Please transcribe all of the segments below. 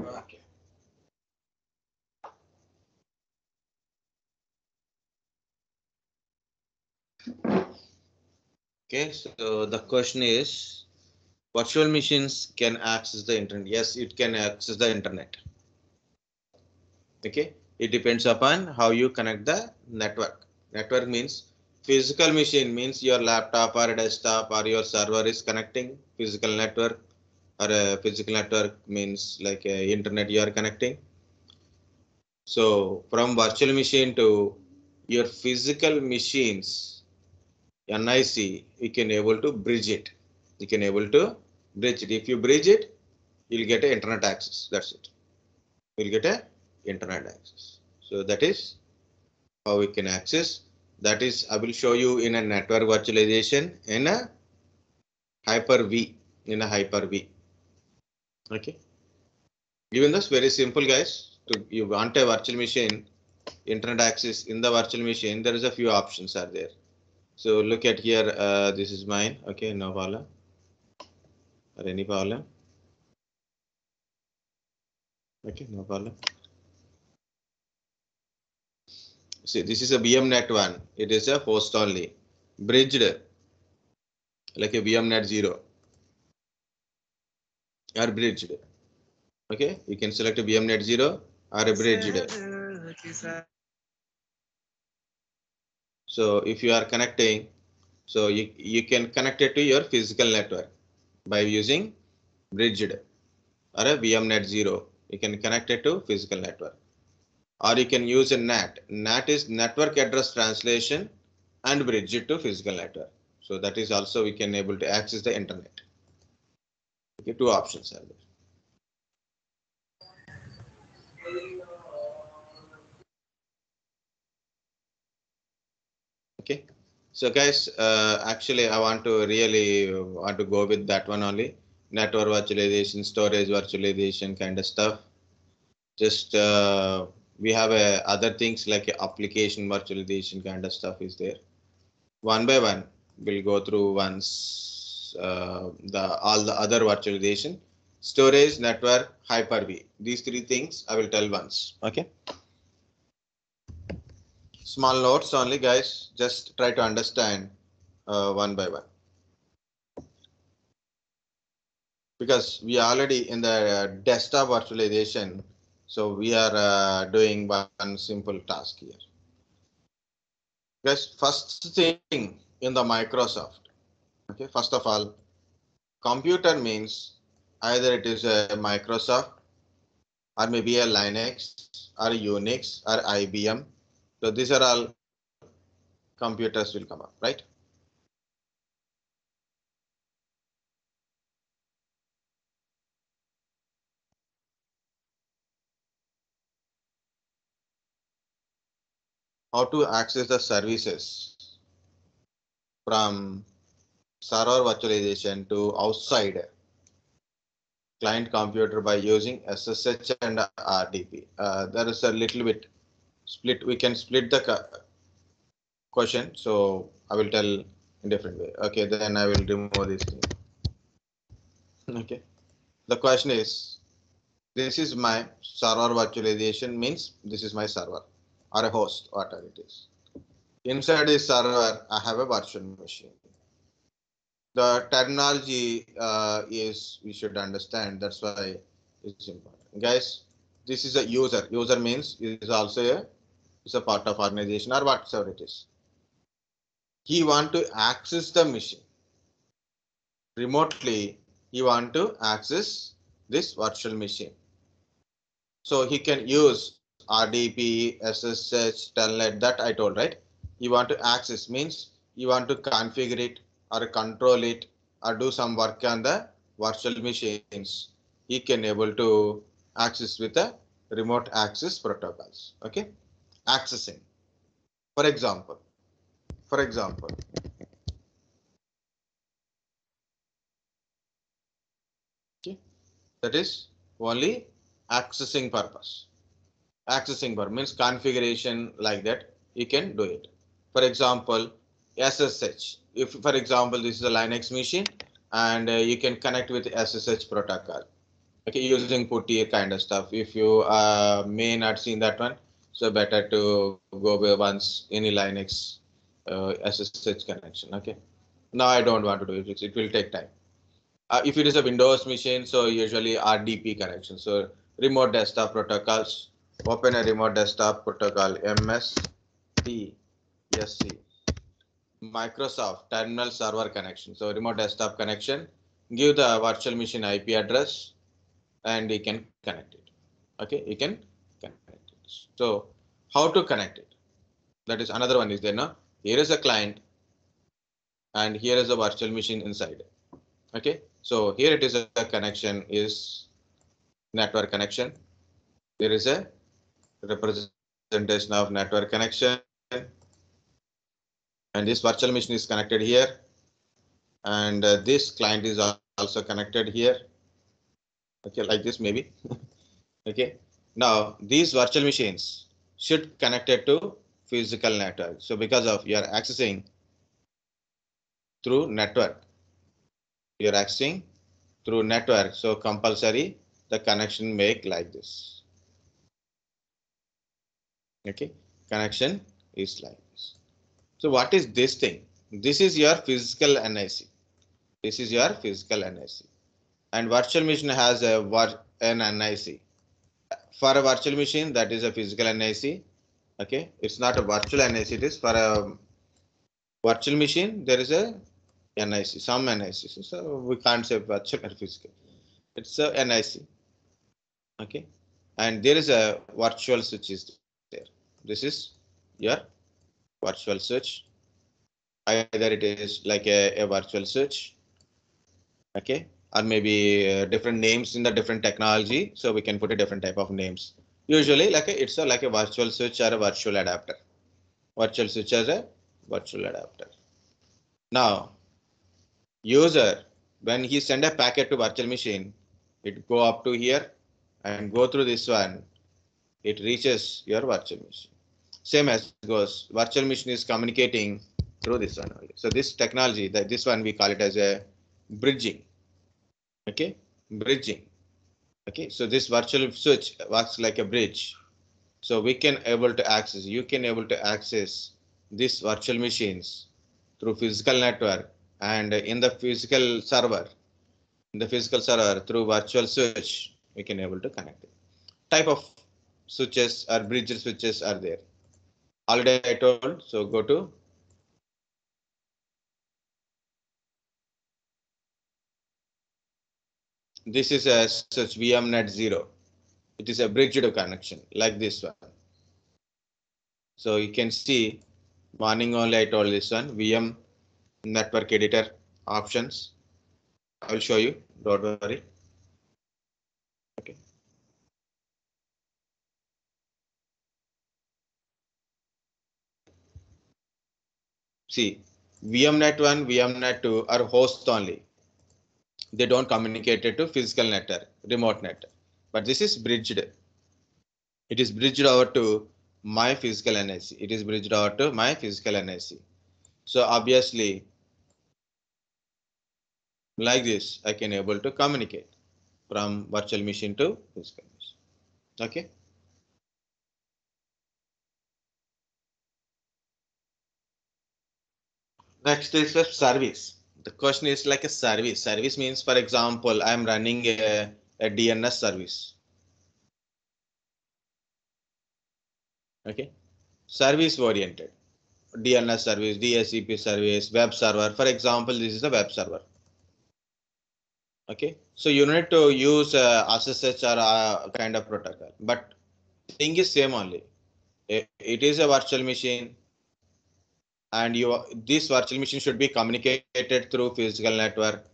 Okay. Okay, so the question is, virtual machines can access the internet. Yes, it can access the internet. Okay, it depends upon how you connect the network. Network means physical machine means your laptop or desktop or your server is connecting physical network, or a physical network means like a internet you are connecting. So from virtual machine to your physical machines, NIC, you can able to bridge it. You can able to bridge it. If you bridge it, you'll get a internet access. That's it. You'll get a internet access. So that is how we can access. That is, I will show you in a network virtualization in a Hyper-V. In a Hyper-V. Okay. Given this very simple, guys. To you want a virtual machine, internet access in the virtual machine, there is a few options are there. So look at here. This is mine. Okay, no problem. Or any problem? Okay, no problem. See, this is a VMNet one. It is a host only, bridged like a VMNet 0 or bridged. Okay, you can select a VMNet 0 or a bridged. So if you are connecting, so you can connect it to your physical network by using bridged or a VMNet 0. You can connect it to physical network. Or you can use a NAT. NAT is network address translation and bridge it to physical network. So that is also we can able to access the internet. Okay, two options are there. Okay, so guys, actually I want to really want to go with that one only. Network virtualization, storage virtualization kind of stuff. Just we have other things like application virtualization kind of stuff is there. One by one, we'll go through once the all the other virtualization, storage, network, Hyper-V. These three things I will tell once. Okay. Small notes only, guys. Just try to understand one by one. Because we are already in the desktop virtualization, so we are doing one simple task here. Guys, first thing in the Microsoft. Okay, first of all, computer means either it is a Microsoft or maybe a Linux or Unix or IBM. So these are all computers will come up, right? How to access the services from server virtualization to outside client computer by using SSH and RDP. There is a little bit split. We can split the question. So I will tell in different way. Okay, then I will remove this thing. Okay. The question is, this is my server virtualization means this is my server or a host, whatever it is. Inside this server, I have a virtual machine. The terminology is we should understand. That's why it's important, guys. This is a user. User means it is also a part of organization or whatever it is. He want to access the machine remotely. He want to access this virtual machine. So he can use RDP, SSH, Telnet that I told, right? You want to access means you want to configure it or control it or do some work on the virtual machines. He can able to access with the remote access protocols. Okay, accessing. For example, for example, okay, that is only accessing purpose. Accessing bar means configuration like that you can do it. For example, SSH. If for example this is a Linux machine and you can connect with SSH protocol. Okay, using putty kind of stuff. If you may not seen that one, so better to go with once any Linux SSH connection. Okay, now I don't want to do it. It will take time. If it is a Windows machine, so usually RDP connection. So remote desktop protocols. Open a remote desktop protocol MSTSC. Microsoft Terminal Server connection. So remote desktop connection. Give the virtual machine IP address and you can connect it. Okay, you can connect it. So how to connect it? That is another one is there now. Here is a client and here is a virtual machine inside. Okay, so here it is a connection is network connection. There is a representation of network connection and this virtual machine is connected here and this client is also connected here. Okay, like this maybe. Okay, now these virtual machines should connected to physical network. So because of you are accessing through network, you are accessing through network. So compulsory the connection make like this. Okay, connection is like this. So what is this thing? This is your physical NIC. This is your physical NIC. And virtual machine has an NIC. For a virtual machine, that is a physical NIC. Okay, it's not a virtual NIC. It is for a virtual machine. There is a NIC, some NIC. So we can't say virtual or physical. It's a NIC. Okay, and there is a virtual switch is there. This is your virtual switch. Either it is like a virtual switch, okay, or maybe different names in the different technology. So we can put a different type of names. Usually, it's like a virtual switch or a virtual adapter. Virtual switch as a virtual adapter. Now, user when he send a packet to virtual machine, it go up to here and go through this one. It reaches your virtual machine. Same as goes. Virtual machine is communicating through this one only. So this technology, that this one we call it as a bridging. Okay, bridging. Okay, so this virtual switch works like a bridge. So we can able to access. You can able to access these virtual machines through physical network and in the physical server. In the physical server through virtual switch, we can able to connect it. Type of switches or bridge switches are there. Already I told. So go to this is a such VMNet 0. It is a bridged connection like this one. So you can see morning only I told this one VM network editor options. I will show you. Don't worry. Okay. See, VMNet 1, VMNet 2 are hosts only. They don't communicate it to physical network, remote network. But this is bridged. It is bridged over to my physical NIC. It is bridged over to my physical NIC. So obviously, like this, I can able to communicate from virtual machine to physical machine. Okay. Next is a service. The question is like a service. Service means, for example, I am running a DNS service. Okay. Service oriented. DNS service, DHCP service, web server. For example, this is a web server. Okay. So you need to use SSH or kind of protocol, but thing is same only. It is a virtual machine and this virtual machine should be communicated through physical network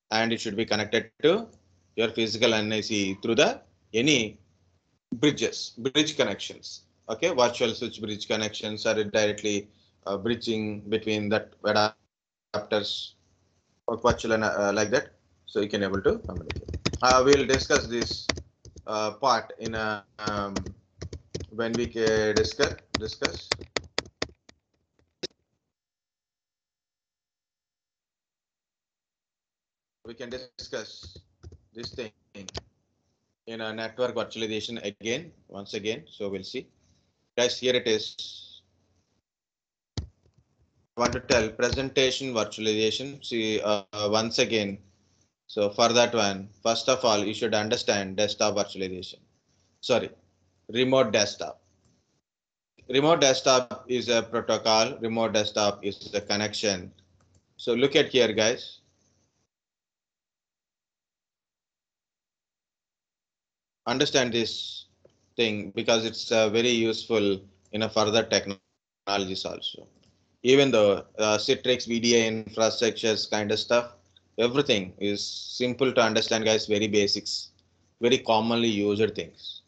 and it should be connected to your physical NIC through the any bridge connections. Okay, virtual switch bridge connections are directly bridging between that adapters or virtual and like that. So you can able to communicate. We'll discuss this part in when we discuss. We can discuss this thing in a network virtualization again, once again. So we'll see. Guys, here it is. I want to tell presentation virtualization. See, once again. So for that one, first of all, you should understand desktop virtualization. Sorry, remote desktop. Remote desktop is a protocol. Remote desktop is a connection. So look at here, guys. Understand this thing because it's very useful in a further technologies also. Even though Citrix, VDI infrastructures kind of stuff, everything is simple to understand, guys. Very basics, very commonly used things.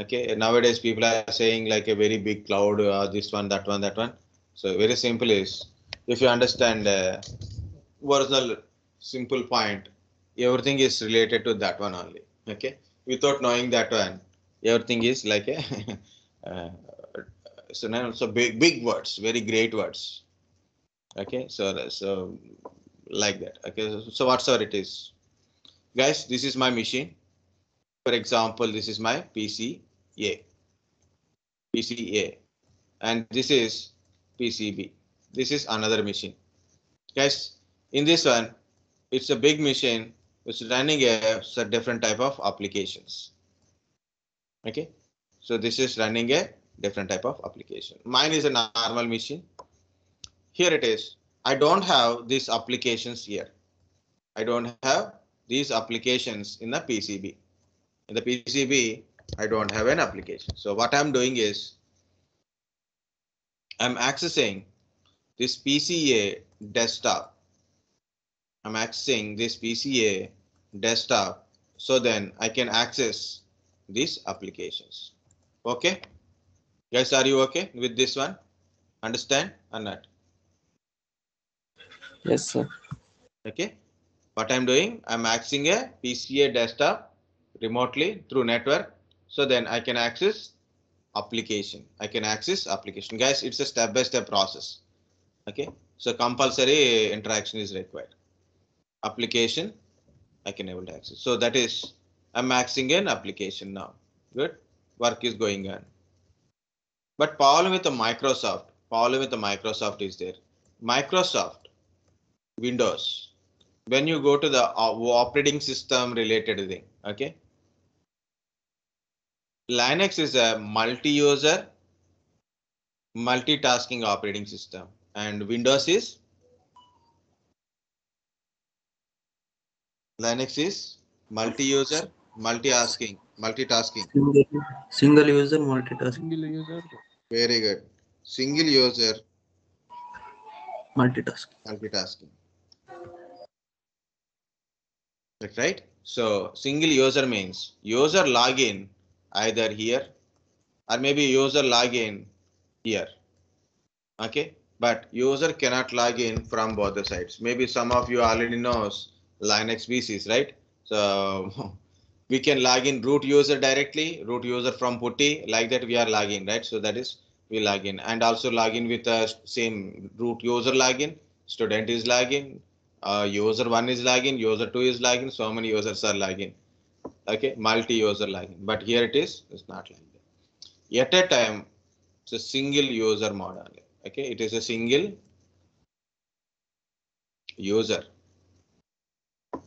Okay, nowadays people are saying like a very big cloud, this one, that one, that one. So very simple is if you understand original simple point, everything is related to that one only. Okay, without knowing that one, everything is like a so now so big words, very great words. Okay, so like that. Okay, so whatsoever it is, guys, this is my machine. For example, this is my PCA, and this is PCB. This is another machine, guys. In this one, it's a big machine which is running a different type of applications. Okay, so this is running a different type of application. Mine is a normal machine. Here it is. I don't have these applications here. I don't have these applications in the PCB. In the PCB, I don't have an application. So what I'm doing is I'm accessing this PCA desktop. I'm accessing this PCA desktop so then I can access these applications. Okay, guys, are you okay with this one? Understand or not? Yes, sir. Okay, what I'm doing, I'm accessing a PCA desktop remotely through network so then I can access application. I can access application. Guys, it's a step-by-step process. Okay, so compulsory interaction is required. Application, I can able to access. So that is, I'm accessing an application now. Good, work is going on. But problem with the Microsoft is there. Microsoft Windows, when you go to the operating system related thing, okay, Linux is a multi-user, multitasking operating system, and Windows is Linux is multi-user, multitasking. Single, single user multitasking. Single user. Very good. Single user Multitasking. multitasking. That's right. So single user means user login either here or maybe user login here. Okay, but user cannot log in from both the sides. Maybe some of you already knows Linux PCs, right? So we can log in root user directly, root user from putty, like that we are logging, right? So that is we log in and also log in with the same root user login, student is login, user 1 is login, user 2 is login, so many users are login. Okay, multi-user login, but here it's not like that. At a time, it's a single user mode only. Okay, it is a single user.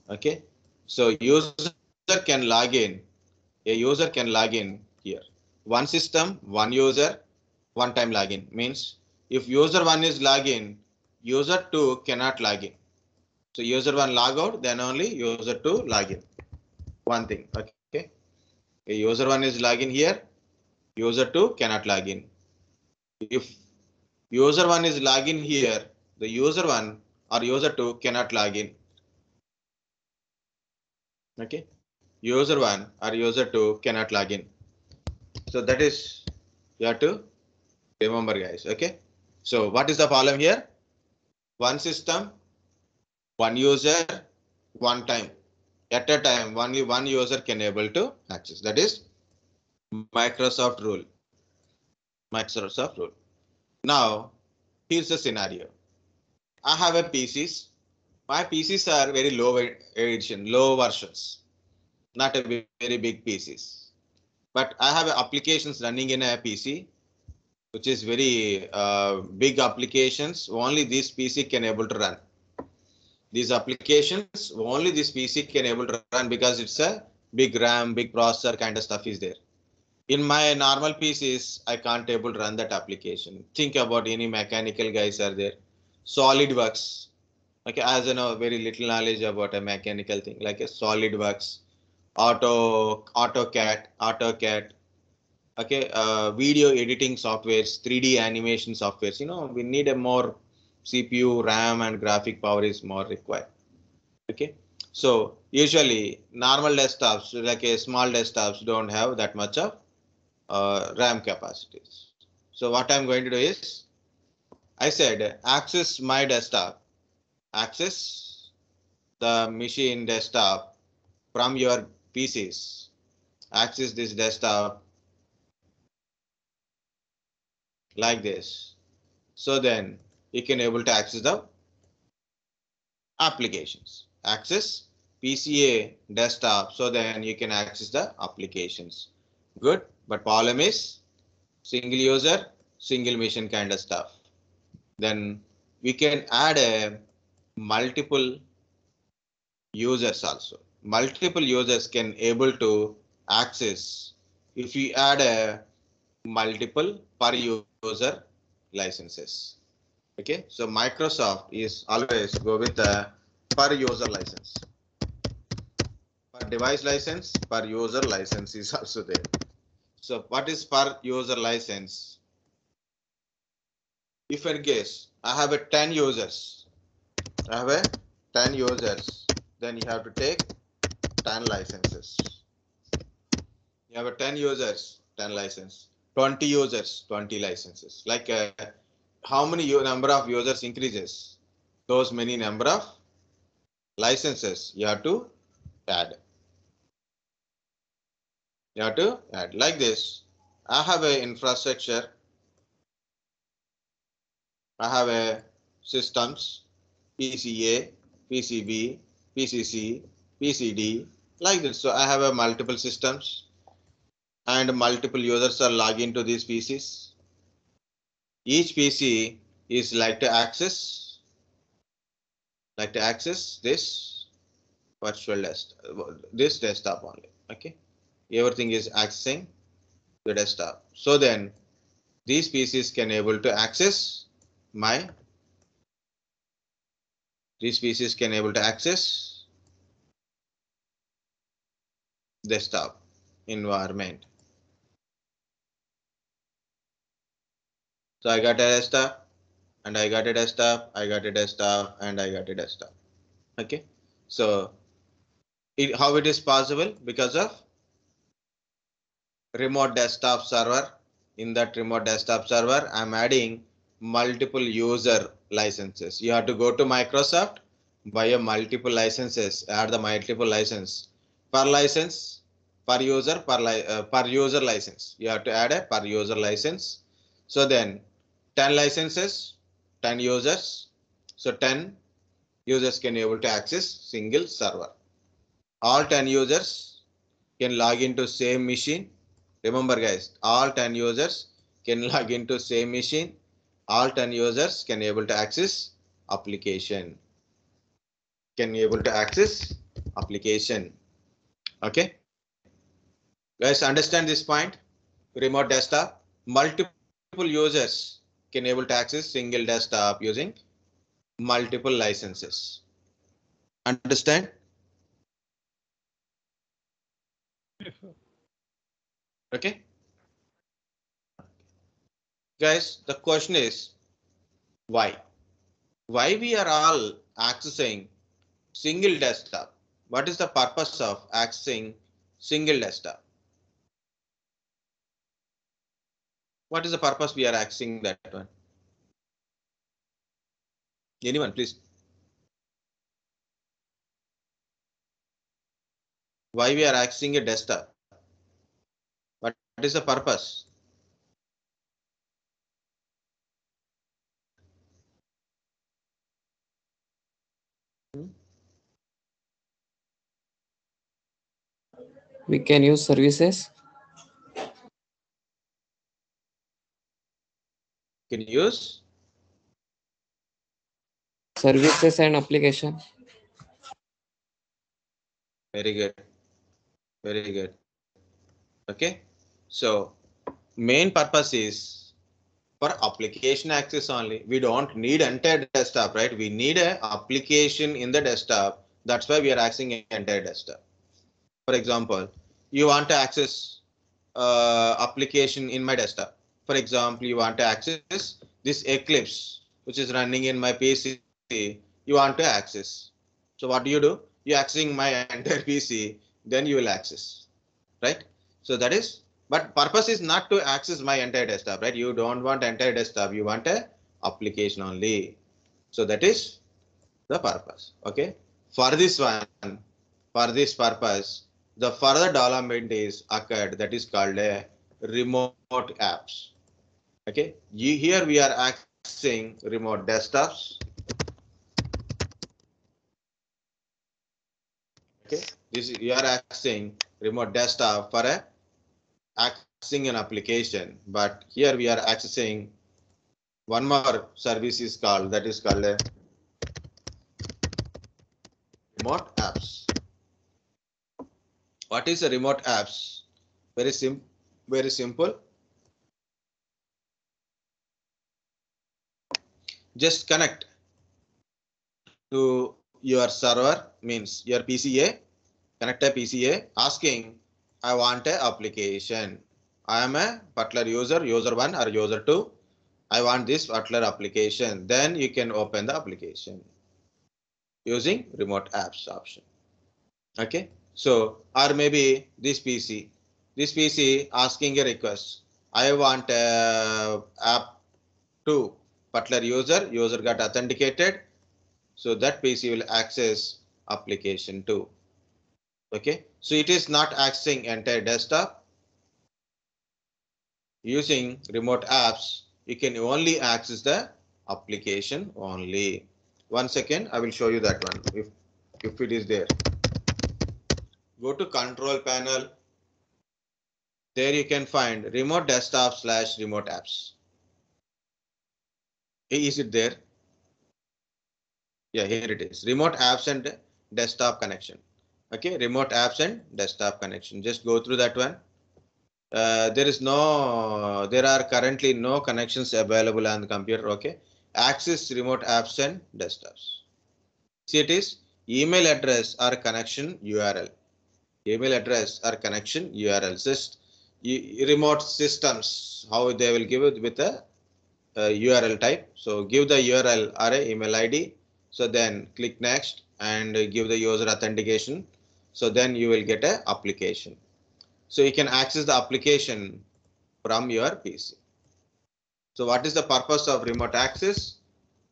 Okay, so user can log in, a user can log in here. One system, one user, one time login means if user 1 is login, user 2 cannot log in. So user 1 log out, then only user 2 log in. One thing. Okay, a user 1 is login here, user 2 cannot log in. If user 1 is login here, the user 1 or user 2 cannot log in. Okay, user 1 or user 2 cannot log in. So that is you have to remember, guys. Okay, so what is the problem here? One system, one user, one time. At a time, only one user can able to access. That is Microsoft rule. Microsoft rule. Now, here's the scenario. I have a PCs. My PCs are very low edition, low versions. not a very big PCs. But I have applications running in a PC, which is very big applications. Only this PC can able to run. These applications only this PC can able to run because it's a big RAM, big processor kind of stuff is there. In my normal PCs, I can't able to run that application. Think about any mechanical guys are there. SolidWorks. Okay, as I know very little knowledge about a mechanical thing like a SolidWorks, AutoCAD. Okay, video editing softwares, 3D animation softwares. We need a more CPU, RAM, and graphic power is more required. Okay, so usually normal desktops like a small desktops don't have that much of RAM capacities. So what I'm going to do is, I said access my desktop, access the machine desktop from your PCs, access this desktop like this. So then you can able to access the applications. Access PCA desktop, so then you can access the applications. Good, but problem is single user, single machine kind of stuff. Then we can add a multiple users also. Multiple users can able to access if we add a multiple per user licenses. Okay, so Microsoft is always go with the per user license. Per device license, per user license is also there. So what is per user license? If in case I have a 10 users, I have a 10 users, then you have to take 10 licenses. You have a 10 users, 10 license, 20 users, 20 licenses. Like how many number of users increases, those many number of licenses you have to add. You have to add like this. I have a infrastructure. I have a systems, PCA, PCB, PCC, PCD, like this. So I have a multiple systems and multiple users are logged into these PCs. Each PC is like to access this virtual desktop, this desktop only. Okay, everything is accessing the desktop. So then these PCs can able to access my desktop environment. So I got a desktop and I got a desktop, I got a desktop and I got a desktop. Okay, so how it is possible? Because of remote desktop server. In that remote desktop server, I'm adding multiple user licenses. You have to go to Microsoft, buy a multiple licenses, add the multiple license per license, per user, per user license. You have to add a per user license. So then 10 licenses, 10 users. So 10 users can able to access single server. All 10 users can log into same machine. Remember guys, all 10 users can log into same machine. All 10 users can able to access application. Okay. Guys, understand this point? Remote desktop, multiple users can able to access single desktop using multiple licenses. Understand? Yes, sir. Okay. Guys, the question is why? Why we are all accessing single desktop? What is the purpose of accessing single desktop? What is the purpose we are accessing that one? Anyone, please. Why we are accessing a desktop? What is the purpose? We can use services. Can use Services and application. very good, very good. Okay, so main purpose is for application access only. We don't need entire desktop, right? We need a application in the desktop. That's why we are accessing entire desktop. For example, you want to access application in my desktop. For example, you want to access this Eclipse, which is running in my PC. You want to access. So what do? You're accessing my entire PC, then you will access, right? So that is, but purpose is not to access my entire desktop, right? You don't want entire desktop, you want a application only. So that is the purpose. Okay. For this one, for this purpose, the further development is occurred, that is called a remote apps. Okay. Here we are accessing remote desktops. Okay. This you are accessing remote desktop for a accessing an application, but here we are accessing one more service is called, that is called a remote apps. What is a remote apps? Very simple. Just connect to your server, means your PCA, connect a PCA asking, I want a application. I am a particular user 1 or user 2. I want this particular application. Then you can open the application using remote apps option. Okay. So, or maybe this PC asking a request. I want app to particular user got authenticated. So that PC will access application 2. Okay. So it is not accessing entire desktop. Using remote apps, you can only access the application only. 1 second, I will show you that one if it is there. Go to control panel. There you can find remote desktop / remote apps. Is it there? Yeah, here it is. Remote apps and desktop connection. Okay, remote apps and desktop connection. Just go through that one. There are currently no connections available on the computer. Okay, access remote apps and desktops. See, it is email address or connection URL. Email address or connection URL. Just remote systems, how they will give it with a URL type. So give the URL or a email ID. So then click next and give the user authentication. So then you will get a application. So you can access the application from your PC. So what is the purpose of remote access?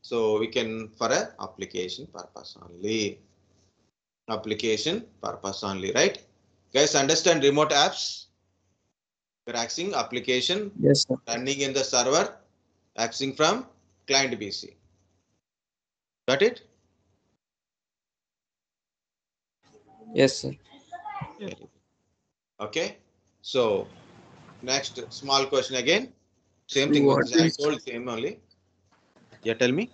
So we can for a application purpose only. Application purpose only, right? Guys, understand remote apps? We're accessing application Yes, sir. running in the server, accessing from client PC. Got it? Yes, sir. Yes. Okay. So next small question again. Same So thing. what I is told same only. Yeah, tell me.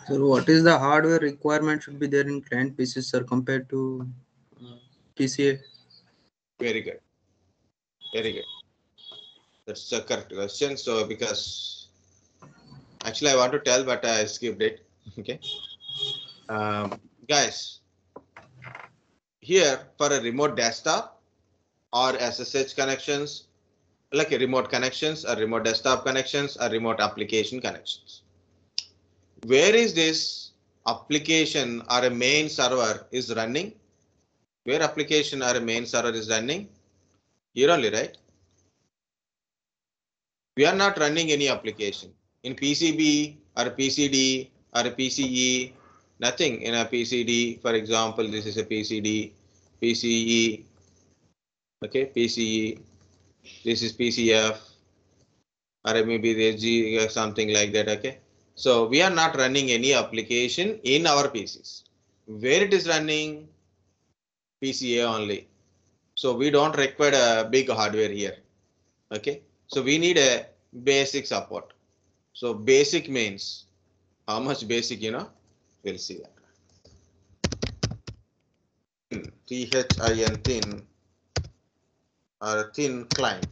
what is the hardware requirement should be there in client PCs, sir, compared to PCA? Very good. Very good. That's a correct question. So because actually I want to tell, but I skipped it. Okay. Guys, here for a remote desktop or SSH connections, like a remote connections or remote desktop connections or remote application connections. Where is this application or a main server is running? Where application or a main server is running? Here only, right? We are not running any application in PCB or PCD or PCE, nothing in a PCD. For example, this is a PCD, PCE, okay, PCE, this is PCF, or maybe the G or something like that, okay. So we are not running any application in our PCs. Where it is running? PCA only. So we don't require a big hardware here. Okay. So we need a basic support. So basic means how much basic, we'll see that. THIN, thin, or a thin client.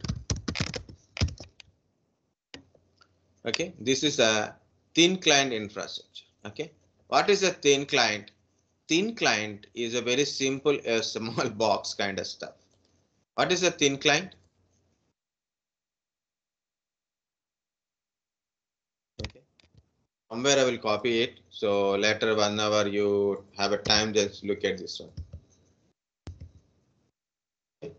Okay, this is a thin client infrastructure. Okay, what is a thin client? Thin client is a very simple, a small box kind of stuff. What is a thin client? Okay, somewhere I will copy it. So later, whenever you have a time, just look at this one. Okay.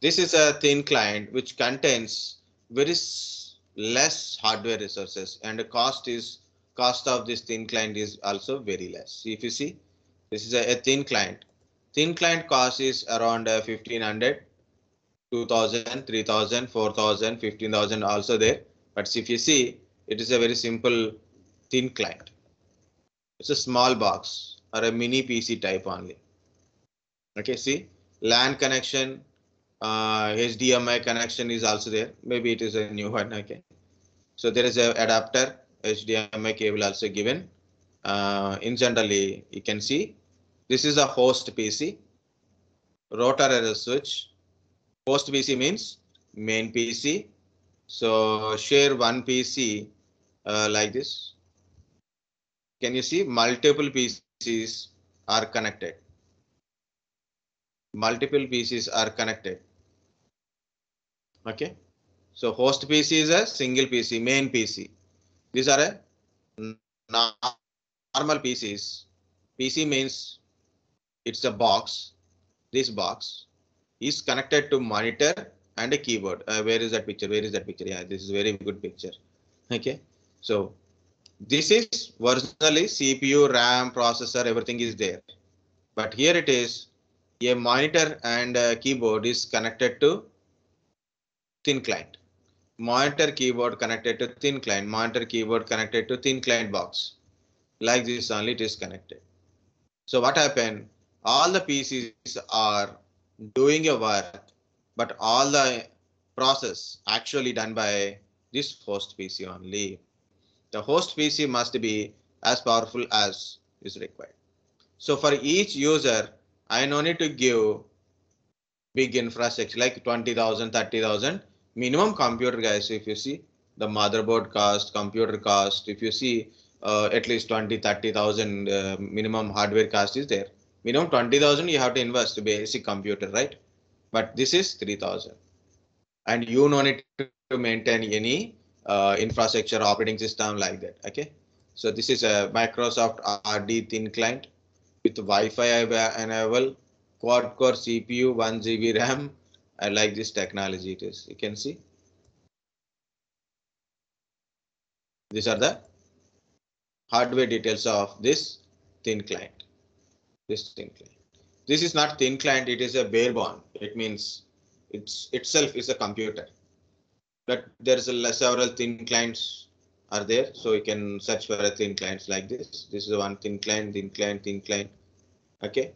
This is a thin client which contains very less hardware resources, and the cost of this thin client is also very less. If you see, this is a thin client. Thin client cost is around 1500, 2000, 3000, 4000, 15,000 also there. But if you see, it is a very simple thin client. It's a small box or a mini PC type only. Okay, see, LAN connection, HDMI connection is also there. Maybe it is a new one. Okay, so there is a adapter, HDMI cable also given. In generally, you can see this is a host PC. Router error switch. Host PC means main PC. So share one PC like this. Can you see multiple PCs are connected? Multiple PCs are connected. Okay. So host PC is a single PC, main PC. These are a normal PCs. PC means it's a box. This box is connected to monitor and a keyboard. Where is that picture? Where is that picture? Yeah, this is very good picture. Okay. So this is originally CPU, RAM, processor, everything is there. But here it is a monitor and a keyboard is connected to thin client. Monitor keyboard connected to thin client. Monitor keyboard connected to thin client box. Like this only it is connected. So what happened? All the PCs are doing a work, but all the process actually done by this host PC only. The host PC must be as powerful as is required. So for each user, I no need to give big infrastructure like 20,000, 30,000 minimum computer guys. If you see the motherboard cost, computer cost, if you see at least 20, 30,000 minimum hardware cost is there. Minimum 20,000 you have to invest to basic computer, right? But this is 3,000, and you no need to maintain any infrastructure operating system like that. Okay, so this is a Microsoft RD thin client with Wi-Fi enabled, quad core CPU, 1 GB RAM. I like this technology. It is. You can see these are the hardware details of this thin client. This thin client. This is not thin client. It is a barebone. It means it's itself is a computer. But there's several thin clients are there, so you can search for a thin clients like this. This is one thin client, thin client, thin client. Okay.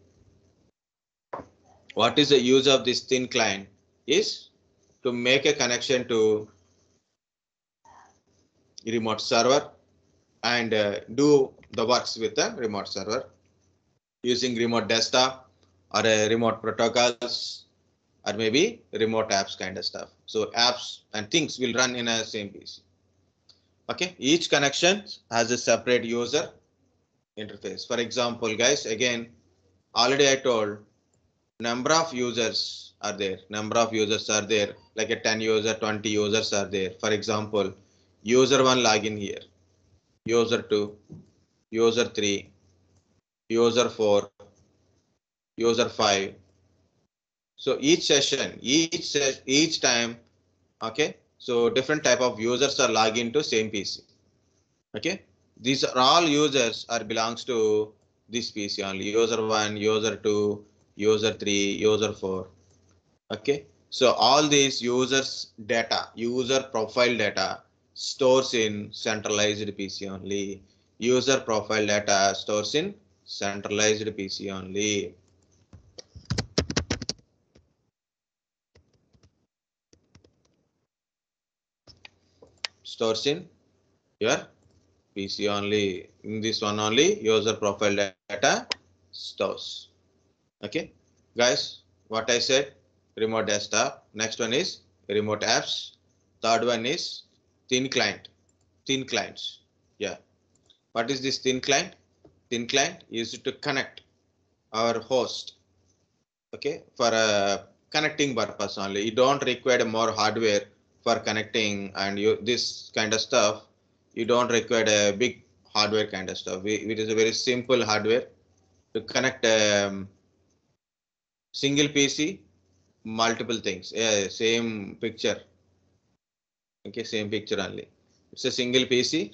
What is the use of this thin client? Is to make a connection to remote server and do the works with the remote server using remote desktop or a remote protocols or maybe remote apps kind of stuff. So apps and things will run in a same PC. Okay, each connection has a separate user interface. For example, guys, again, already I told number of users are there. Number of users are there, like a 10 user, 20 users are there. For example, user 1 login here, user 2, user 3, user 4, user 5. So each session, each time, okay. So different type of users are logged to same PC. Okay, these are all users are belongs to this PC only. User 1, user 2, user 3, user 4. Okay, so all these users data, user profile data stores in centralized PC only. User profile data stores in centralized PC only. stores in your PC only. In this one only, user profile data stores. Okay, guys, what I said, remote desktop. Next one is remote apps. Third one is thin client. Thin clients. Yeah. What is this thin client? Thin client is to connect our host. Okay, for a connecting purpose only. You don't require more hardware for connecting, and this kind of stuff. You don't require a big hardware kind of stuff. It is a very simple hardware to connect single PC, multiple things. Yeah, same picture. Okay, same picture only. It's a single PC,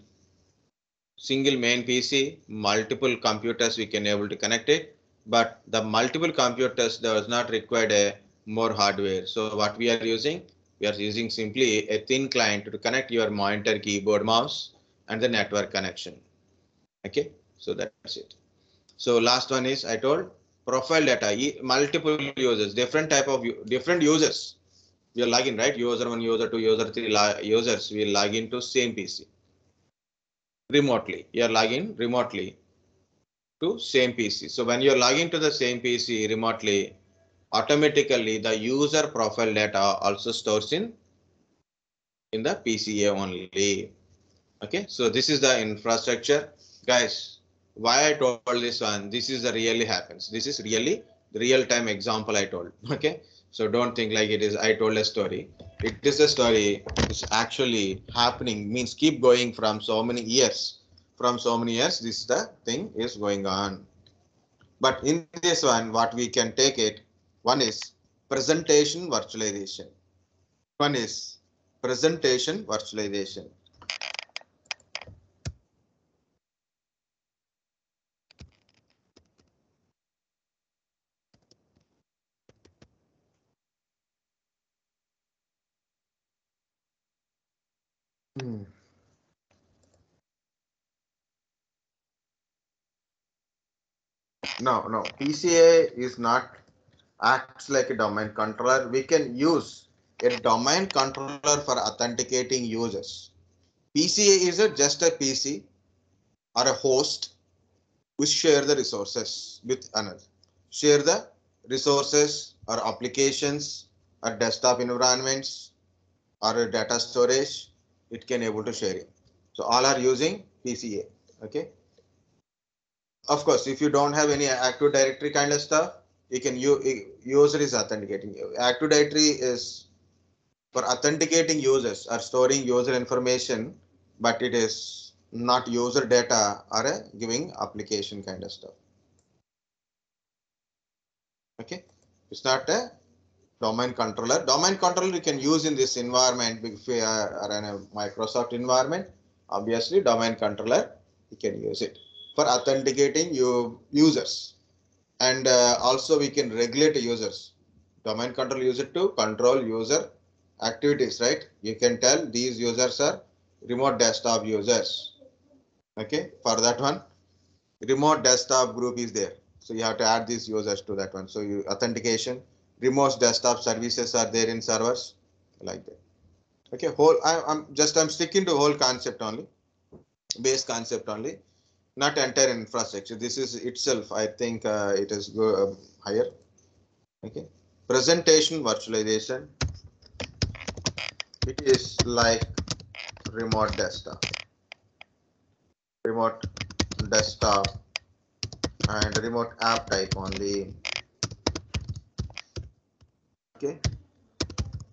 single main PC, multiple computers we can able to connect it, but the multiple computers does not require a more hardware. So what we are using? We are using simply a thin client to connect your monitor, keyboard, mouse, and the network connection. Okay, so that's it. So last one is I told profile data, multiple users, different type of different users. We are logging, right? User 1, user 2, user 3 users will log into same PC remotely. You are logging remotely to same PC. So when you are logging to the same PC remotely, automatically the user profile data also stores in the PCA only. Okay, so this is the infrastructure, guys. Why I told this one? This is the really happens. This is really the real time example I told. Okay, so don't think like it is I told a story. It is a story. It's actually happening. Means keep going from so many years. From so many years, this the thing is going on. But in this one, what we can take it. One is presentation virtualization. One is presentation virtualization. No. PCA is not acts like a domain controller. We can use a domain controller for authenticating users. PCA is just a PC or a host which share the resources with another. Share the resources or applications or desktop environments or data storage. It can able to share it. So all are using PCA. Okay. Of course, if you don't have any Active Directory kind of stuff, you can user is authenticating. Active Directory is for authenticating users or storing user information, but it is not user data or giving application kind of stuff. Okay, it's not a domain controller. Domain controller you can use in this environment if we are in a Microsoft environment. Obviously, domain controller you can use it for authenticating your users. And also we can regulate users. Domain control user to control user activities, right? You can tell these users are remote desktop users. Okay, for that one, remote desktop group is there. So you have to add these users to that one. So you authentication, remote desktop services are there in servers like that. Okay, I'm sticking to whole concept only, base concept only, not entire infrastructure. This is itself, I think it is higher. Okay, presentation virtualization. It is like remote desktop and remote app type only. Okay,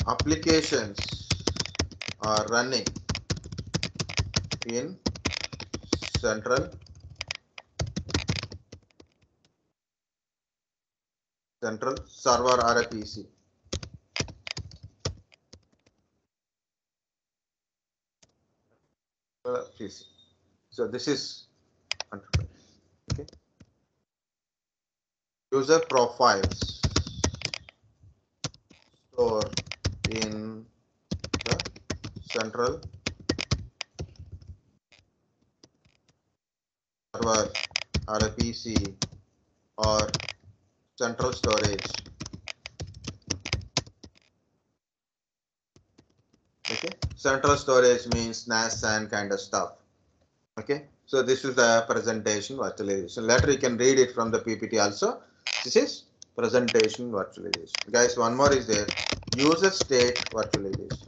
applications are running in central server or a PC. PC. So this is okay. User profiles store in the central server or a PC or central storage. Okay. Okay, central storage means NAS and kind of stuff. Okay, so this is the presentation virtualization. Later you can read it from the PPT also. This is presentation virtualization. Guys, one more is there, user state virtualization.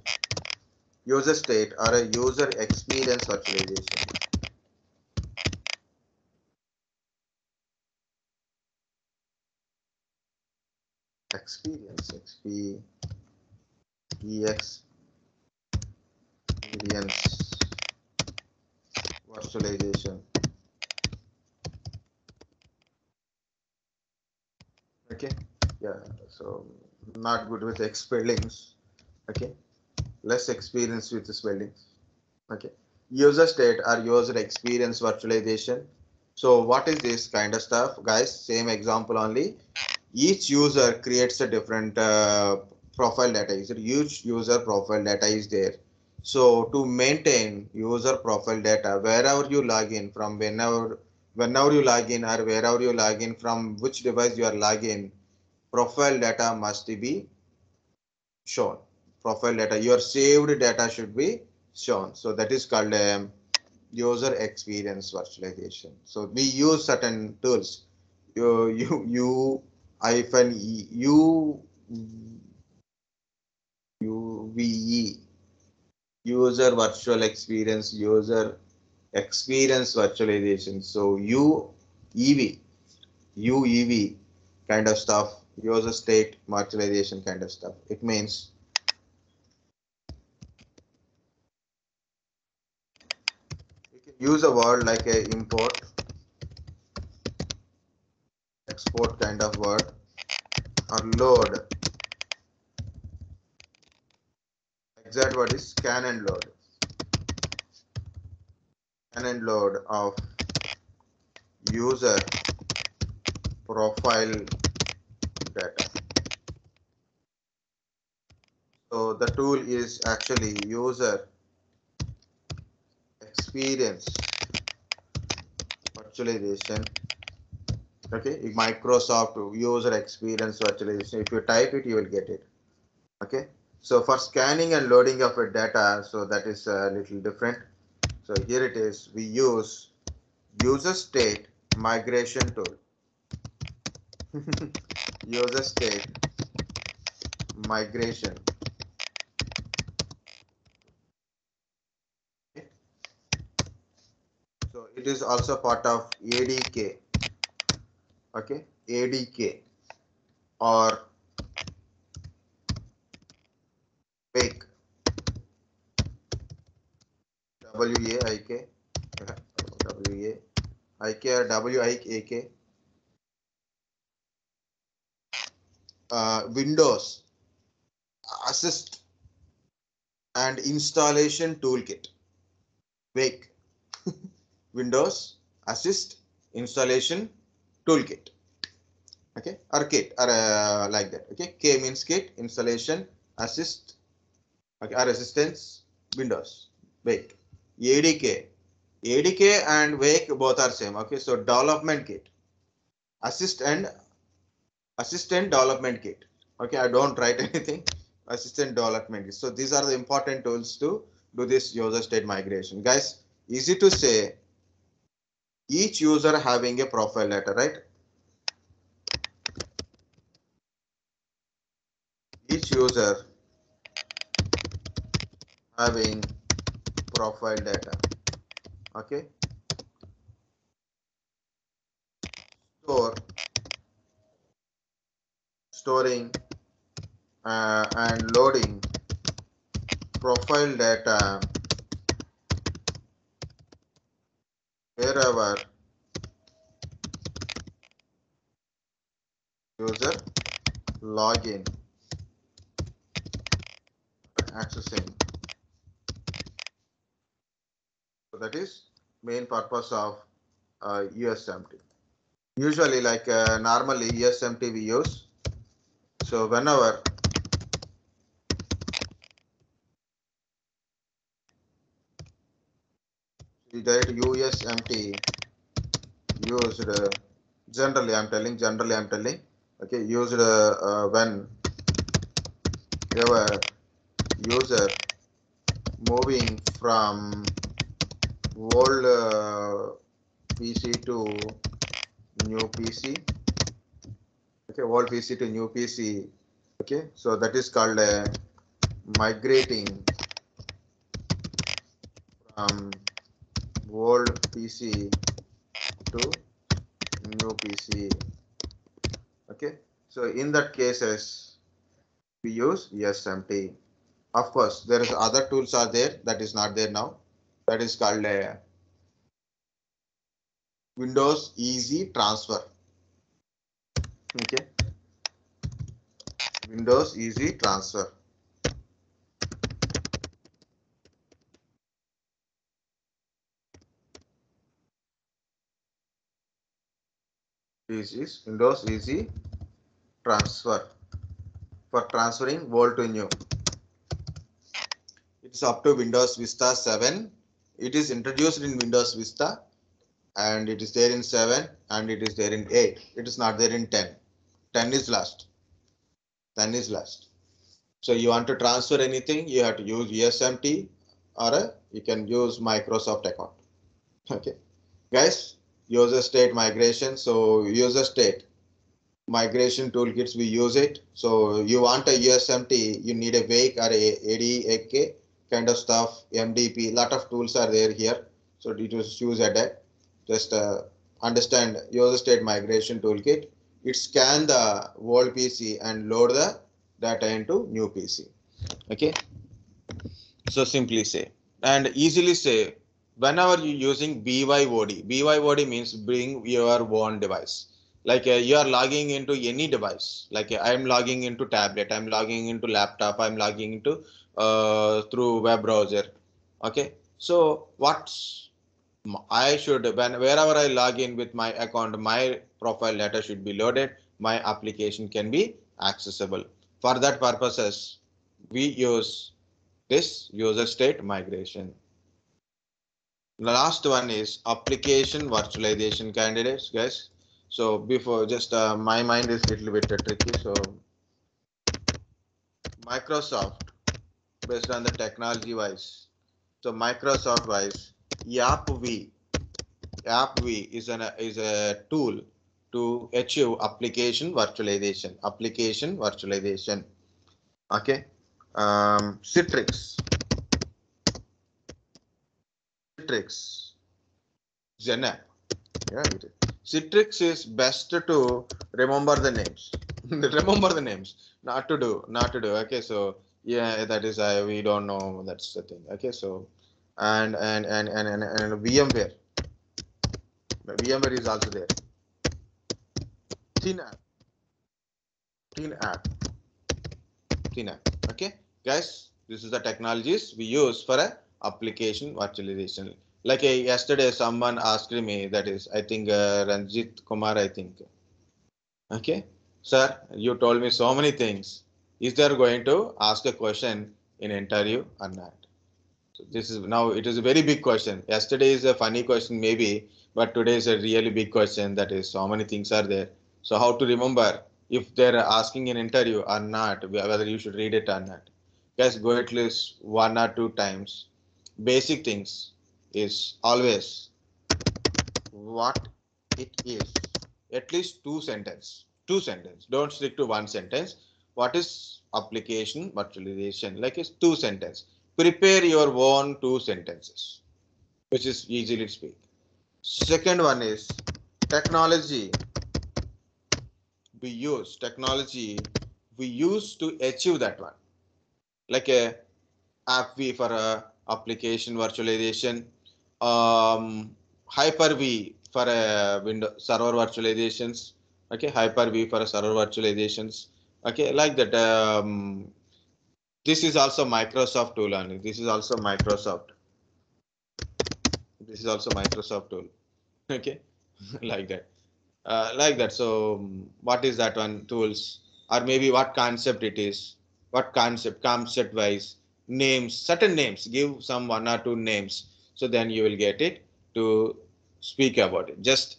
User state or a user experience virtualization. Experience, experience virtualization. Okay, yeah, so not good with spellings. Okay, less experience with the spellings. Okay, user state or user experience virtualization. So what is this kind of stuff, guys? Same example only. Each user creates a different profile data. Each user profile data is there. So to maintain user profile data, wherever you log in from, whenever you log in or wherever you log in from, which device you are logging, profile data must be shown. Profile data, your saved data should be shown. So that is called user experience virtualization. So we use certain tools. You hyphen UVE, user virtual experience, user experience virtualization. So UEV kind of stuff, user state virtualization kind of stuff. It means you can use a word like a import, export kind of word, or load. Exact word is scan and load. Scan and load of user profile data. So the tool is actually user experience virtualization. Okay, Microsoft user experience virtualization. If you type it, you will get it. Okay, so for scanning and loading of a data, so that is a little different. So here it is. We use user state migration tool. User state migration. Okay. So it is also part of ADK. Okay, ADK or Wake. WAIK. WAIK or WIAK. Windows Assist and Installation Toolkit. Wake. Windows Assist Installation Toolkit. Okay, or kit, or like that. Okay, K means kit, installation, assist, okay, or assistance, Windows, Wake. ADK. ADK and Wake both are same. Okay, so development kit, assistant development kit. Okay, I don't write anything. Assistant development kit. So these are the important tools to do this user state migration. Guys, easy to say. Each user having a profile data, right? Each user having profile data. Okay, storing and loading profile data wherever user login accessing. So that is main purpose of USMT. Usually, like normally USMT we use. So whenever that USMT used, generally I'm telling, okay, used when ever user moving from old PC to new PC. Okay, old PC to new PC. Okay, so that is called migrating from old PC to new PC. Okay, so in that cases we use SMT. Of course, there is other tools are there that is not there now. That is called Windows Easy Transfer. Okay, Windows Easy Transfer. This is Windows Easy Transfer for transferring old to new. It's up to Windows Vista 7. It is introduced in Windows Vista and it is there in 7 and it is there in 8. It is not there in 10. 10 is last. 10 is last. So you want to transfer anything, you have to use ESMT or you can use Microsoft account. Okay. Guys, user state migration. So user state migration toolkits, we use it. So you want a USMT, you need a wake or a ADAK kind of stuff, MDP, lot of tools are there here. So it was use a just understand user state migration toolkit. It scan the old PC and load the data into new PC. Okay. So simply say and easily say whenever you using BYOD means bring your own device. Like you are logging into any device, like I'm logging into tablet, I'm logging into laptop, I'm logging into through web browser. Okay, so what's I should wherever I log in with my account, my profile data should be loaded, my application can be accessible. For that purposes, we use this user state migration. The last one is application virtualization candidates, guys. So before just my mind is a little bit tricky. So Microsoft, based on the technology wise. So Microsoft wise, YAPV is a tool to achieve application virtualization. Application virtualization. Okay. Citrix. Zenap. Yeah, it is. Citrix is best to remember the names. Remember the names, not to do. Okay, so yeah, that is we don't know. That's the thing. Okay, so and VMware. VMware is also there. ThinApp. Okay, guys, this is the technologies we use for a application virtualization. Like yesterday, someone asked me, that is, I think Ranjit Kumar, I think. Okay, sir, you told me so many things. Is there going to ask a question in interview or not? So this is now it is a very big question. Yesterday is a funny question maybe, but today is a really big question. That is, so many things are there. So how to remember if they're asking an interview or not, whether you should read it or not. Guys, go at least 1 or 2 times. Basic things is always what it is. At least 2 sentences. 2 sentences. Don't stick to 1 sentence. What is application virtualization? Like it's 2 sentences. Prepare your own 2 sentences, which is easily speak. Second one is technology. We use to achieve that one. Like a AppV for a application virtualization, Hyper-V for a Windows server virtualizations. Okay, Hyper-V for a server virtualizations. Okay, like that. This is also Microsoft tool only. This is also Microsoft tool. Okay, like that. So what is that one tools, or maybe what concept it is, what concept wise names, certain names, give some 1 or 2 names, so then you will get it to speak about it. Just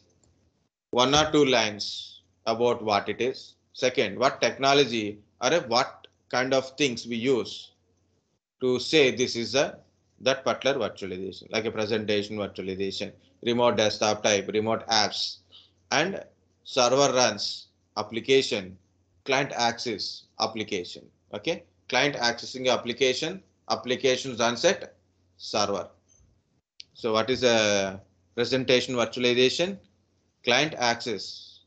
1 or 2 lines about what it is. Second, what technology or what kind of things we use to say this is a that particular virtualization, like a presentation virtualization, remote desktop type, remote apps, and server runs application, client access application. Okay, client accessing application, application runs at server. So what is a presentation virtualization? Client access.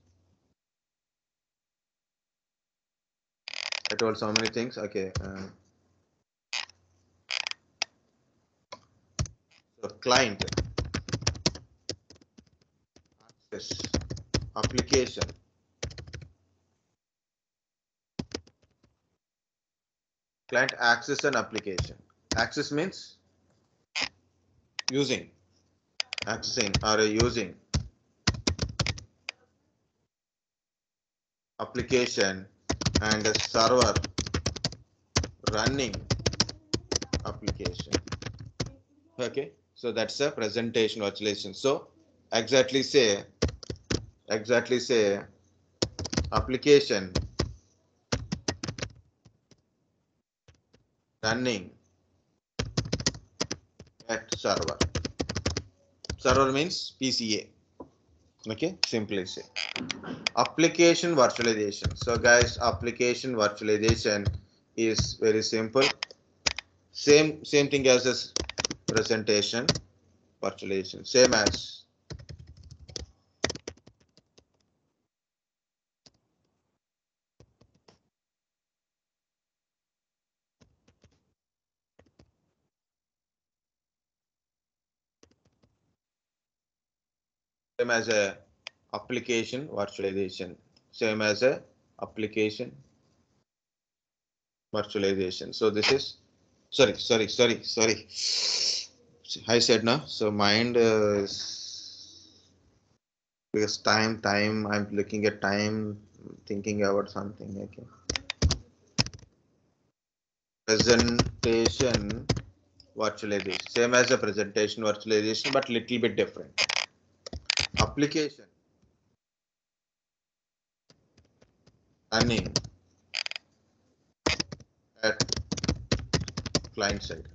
I told so many things. Okay. So client access application. Client access an application. Access means using, accessing or using application, and a server running application. Okay, so that's a presentation virtualization. So exactly say application running at server. Server means PCA. Okay, simply say application virtualization. So guys, application virtualization is very simple. Same thing as this presentation virtualization. Same as a application virtualization. Same as a application virtualization. So this is sorry. I said no. So mind is because time. I'm looking at time, thinking about something. Okay. Presentation virtualization. Same as a presentation virtualization, but little bit different. Application running at client side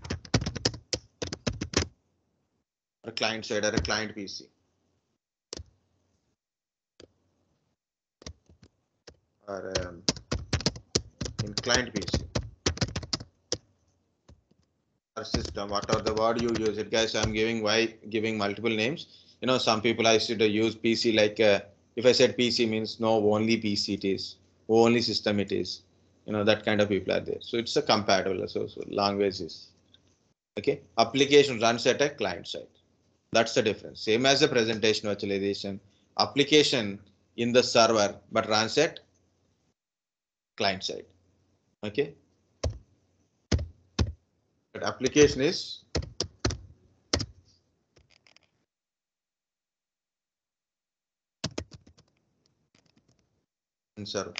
or client side or a client PC or in client PC or system, whatever the word you use it, guys. I'm giving multiple names. You know, some people I should use PC like if I said PC means no, only PC it is, only system it is. You know, that kind of people are there. So it's a compatible. So language is okay. Application runs at a client side. That's the difference. Same as a presentation virtualization. Application in the server but runs at client side. Okay. But application is in server.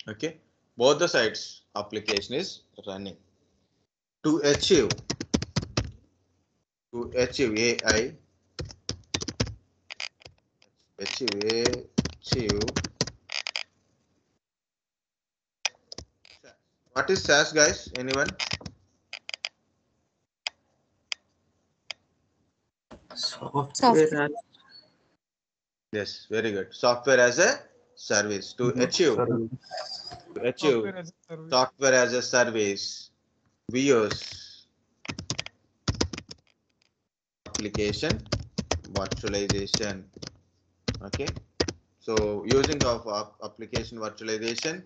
Okay. Both the sides application is running. To achieve AI, achieve. What is SAS, guys? Anyone? Software. Yes, very good. Software as a service. To achieve Software as a service. software as a service, we use application virtualization. Okay, so using of application virtualization,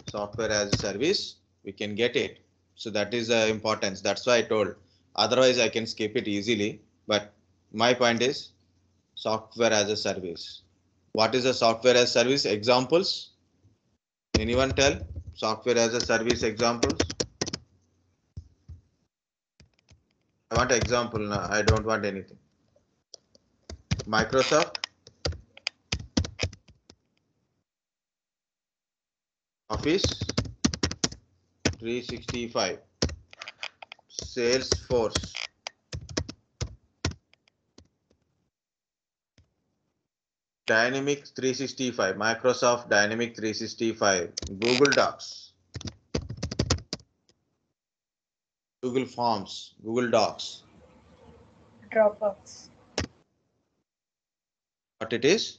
software as a service, we can get it. So that is the importance. That's why I told. Otherwise, I can skip it easily. But my point is software as a service. What is a software as service? Examples? Anyone tell? Software as a service examples? I want an example now. I don't want anything. Microsoft Office 365, Salesforce, Dynamics 365, Microsoft Dynamics 365, Google Docs, Google Forms, Google Docs. Dropbox. What it is?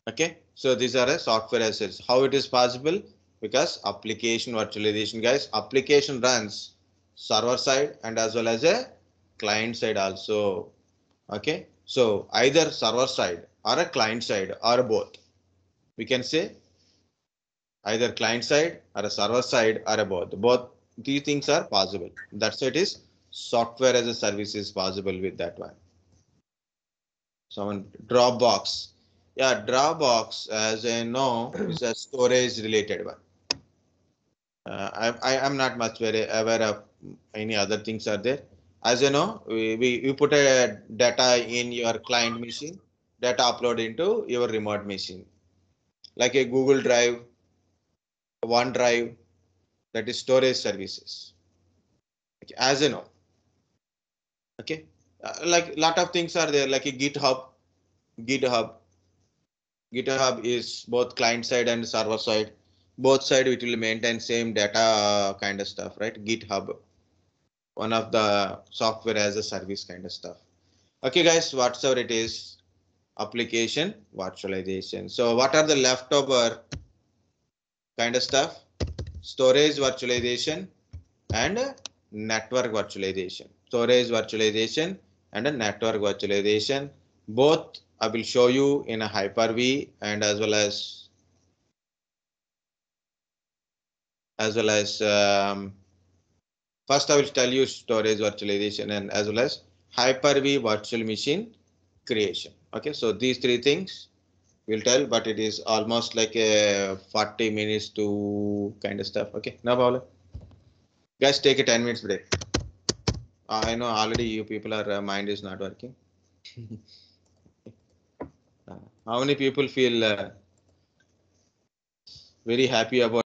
Okay, so these are a software assets. How it is possible? Because application virtualization, guys. Application runs server side and as well as a client side also. Okay, so either server side or a client side or both. We can say either client side or a server side or a both. Both these things are possible. That's why it is software as a service is possible with that one. Someone Dropbox. Yeah, Dropbox, as I know, is a storage related one. I am not much very aware of any other things are there. As you know, you put a data in your client machine, data upload into your remote machine, like a Google Drive, OneDrive, that is storage services. Okay, as you know, okay, like lot of things are there, like a GitHub. GitHub is both client side and server side. Both side it will maintain same data kind of stuff, right? GitHub, one of the software as a service kind of stuff. Okay, guys, whatever it is, application virtualization. So what are the leftover kind of stuff? Storage virtualization and network virtualization. Storage virtualization and a network virtualization. Both I will show you in a Hyper-V and as well as first I will tell you storage virtualization and as well as Hyper-V virtual machine creation. Okay, so these three things will tell, but it is almost like a 40 minutes to kind of stuff. Okay, no problem. Guys, take a 10 minutes break. I know already you people are mind is not working. How many people feel very happy about